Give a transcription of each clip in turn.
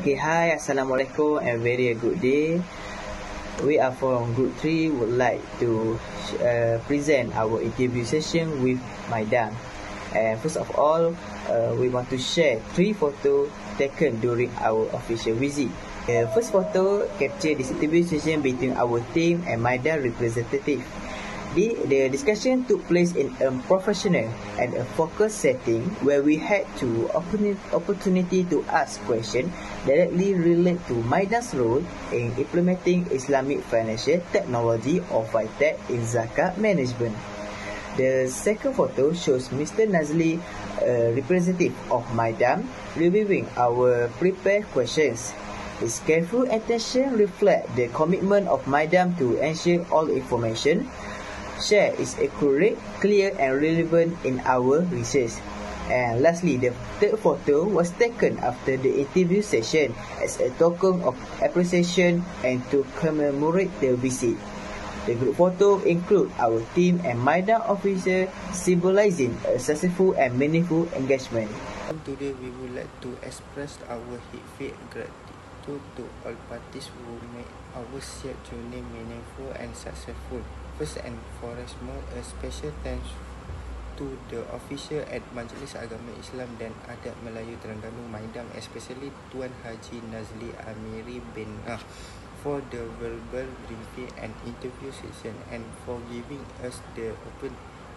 Okay, hi, Assalamualaikum and very good day. We are from Group 3 would like to present our interview session with Maidan. And first of all, we want to share 3 photos taken during our official visit. The first photo captured this interview session between our team and Maidan representative. The discussion took place in a professional and a focused setting where we had to opportunity to ask questions directly related to Maidan's role in implementing Islamic financial technology or FinTech in zakat management. The second photo shows Mr. Nazli, representative of Maidan, reviewing our prepared questions. His careful attention reflects the commitment of Maidan to ensure all information shared is accurate, clear and relevant in our research. And lastly, the third photo was taken after the interview session as a token of appreciation and to commemorate the visit. The group photo include our team and Maidan officer, symbolizing a successful and meaningful engagement. Today we would like to express our heartfelt gratitude to all parties who made our shared journey meaningful and successful. First and foremost, a special thanks to the official at Majlis Agama Islam dan Adat Melayu Terengganu Maidan, especially Tuan Haji Nazli Amiri bin for the verbal briefing and interview session and for giving us the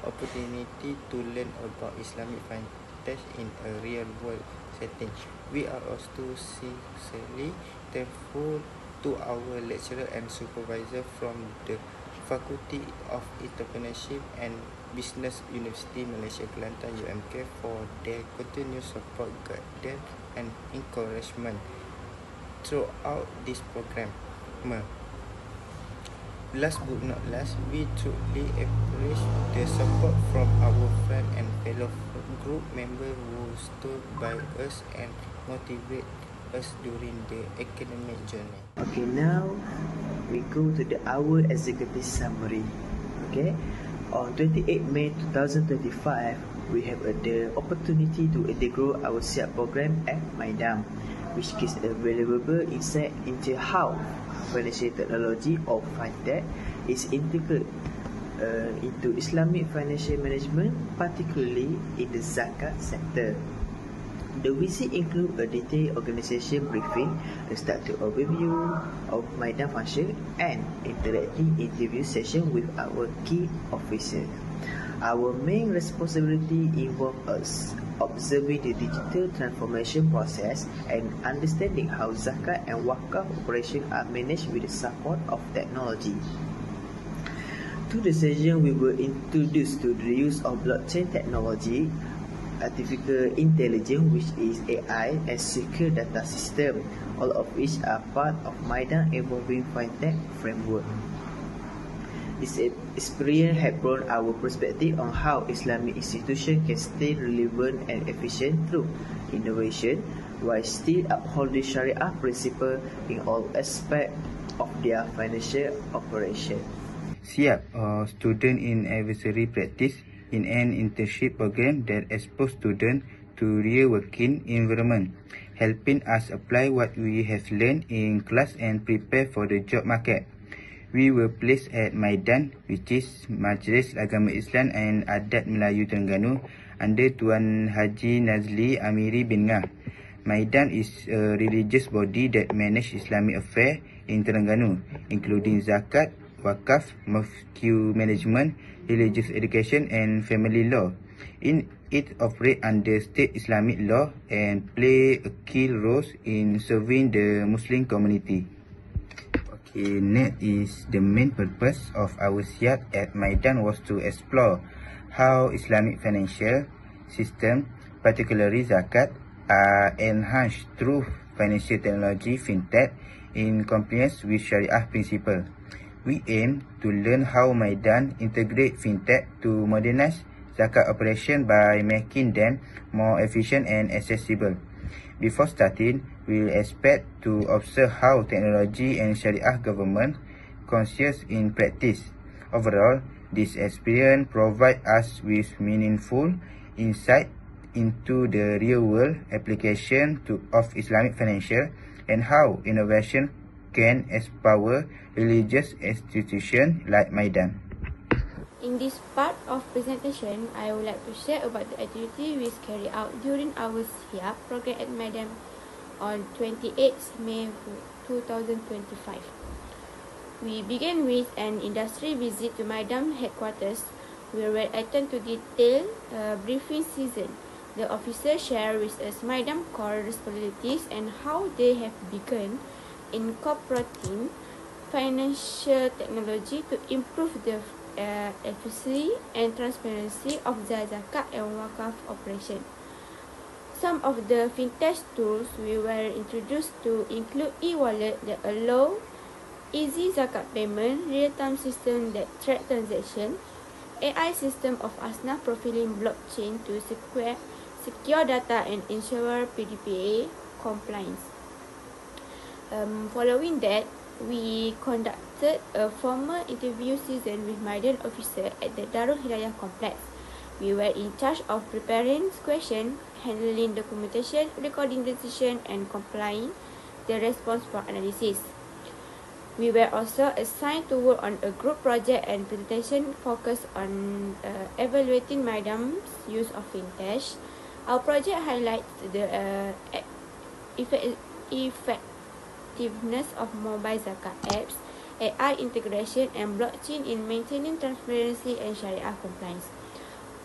opportunity to learn about Islamic finance in a real world setting. We are also sincerely thankful to our lecturer and supervisor from the Faculty of Entrepreneurship and Business University Malaysia Kelantan UMK for their continuous support, guidance and encouragement throughout this program. Last but not last, we truly appreciate the support from our friends and fellow group members who stood by us and motivate us during the academic journey. Okay, now we go to our executive summary. Okay, on 28 May 2025, we have the opportunity to integrate our SIAP program at Maidan, which gives a valuable insight into how financial technology or FinTech is integrated into Islamic financial management, particularly in the zakat sector. The visit includes a detailed organisation briefing, a structured overview of Maidan function, and interactive interview session with our key officers. Our main responsibility involves us observing the digital transformation process and understanding how zakat and wakaf operations are managed with the support of technology. To the session, we were introduced to the use of blockchain technology, artificial intelligence, which is AI, and secure data system, all of which are part of Maidan evolving FinTech framework. This experience has brought our perspective on how Islamic institutions can stay relevant and efficient through innovation, while still upholding Sharia principles in all aspects of their financial operation. SIAP, or Student in Advisory Practice, in an internship program that exposes students to real working environment, helping us apply what we have learned in class and prepare for the job market. We were placed at Maidan, which is Majlis Agama Islam and Adat Melayu Terengganu, under Tuan Haji Nazli Amiri bin Ngah. Maidan is a religious body that manages Islamic affairs in Terengganu, including zakat, wakaf, mufti management, religious education and family law. It operates under state Islamic law and play a key role in serving the Muslim community. Okay, next is the main purpose of our SIAP at Maidan was to explore how Islamic financial system, particularly zakat, are enhanced through financial technology FinTech in compliance with Sharia principles. We aim to learn how Maidan integrate FinTech to modernize zakat operation by making them more efficient and accessible. Before starting, we will expect to observe how technology and Sharia government conscious in practice. Overall, this experience provides us with meaningful insight into the real-world application of Islamic financial and how innovation can empower religious institutions like Maidan. In this part of presentation, I would like to share about the activity we carried out during our SIAP program at Maidan on 28th May 2025. We began with an industry visit to Maidan headquarters. We were attended to detailed briefing session. The officer shared with us Maidan core responsibilities and how they have begun incorporating financial technology to improve the efficiency and transparency of the zakat and wakaf operation. Some of the fintech tools we were introduced to include e-wallet that allow easy zakat payment, real-time system that track transaction, AI system of Asnaf profiling blockchain to secure data and ensure PDPA compliance. Following that, we conducted a formal interview session with Maidan officer at the Darul Hidayah complex. We were in charge of preparing questions, handling documentation, recording decision, and complying the response for analysis. We were also assigned to work on a group project and presentation focused on evaluating Maidan's use of fintech. Our project highlights the effectiveness of mobile zakat apps, AI integration, and blockchain in maintaining transparency and Sharia compliance.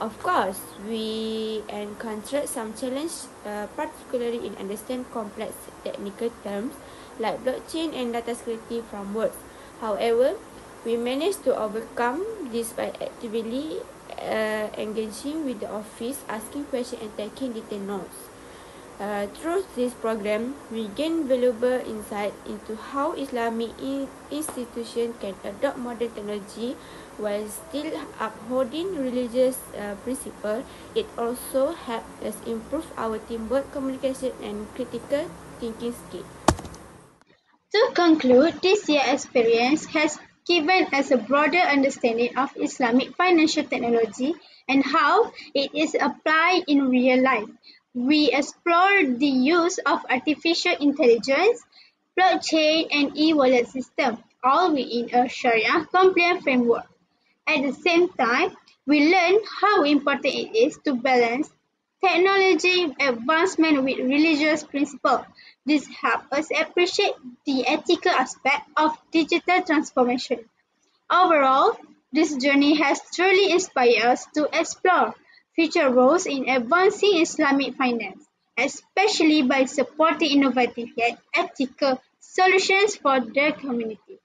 Of course, we encountered some challenges, particularly in understanding complex technical terms like blockchain and data security frameworks. However, we managed to overcome this by actively engaging with the office, asking questions, and taking detailed notes. Through this program, we gain valuable insight into how Islamic institutions can adopt modern technology while still upholding religious principles. It also helps us improve our teamwork, communication, and critical thinking skills. To conclude, this year's experience has given us a broader understanding of Islamic financial technology and how it is applied in real life. We explored the use of artificial intelligence, blockchain, and e-wallet system, all within a Sharia-compliant framework. At the same time, we learned how important it is to balance technology advancement with religious principles. This helps us appreciate the ethical aspect of digital transformation. Overall, this journey has truly inspired us to explore future roles in advancing Islamic finance, especially by supporting innovative yet ethical solutions for the community.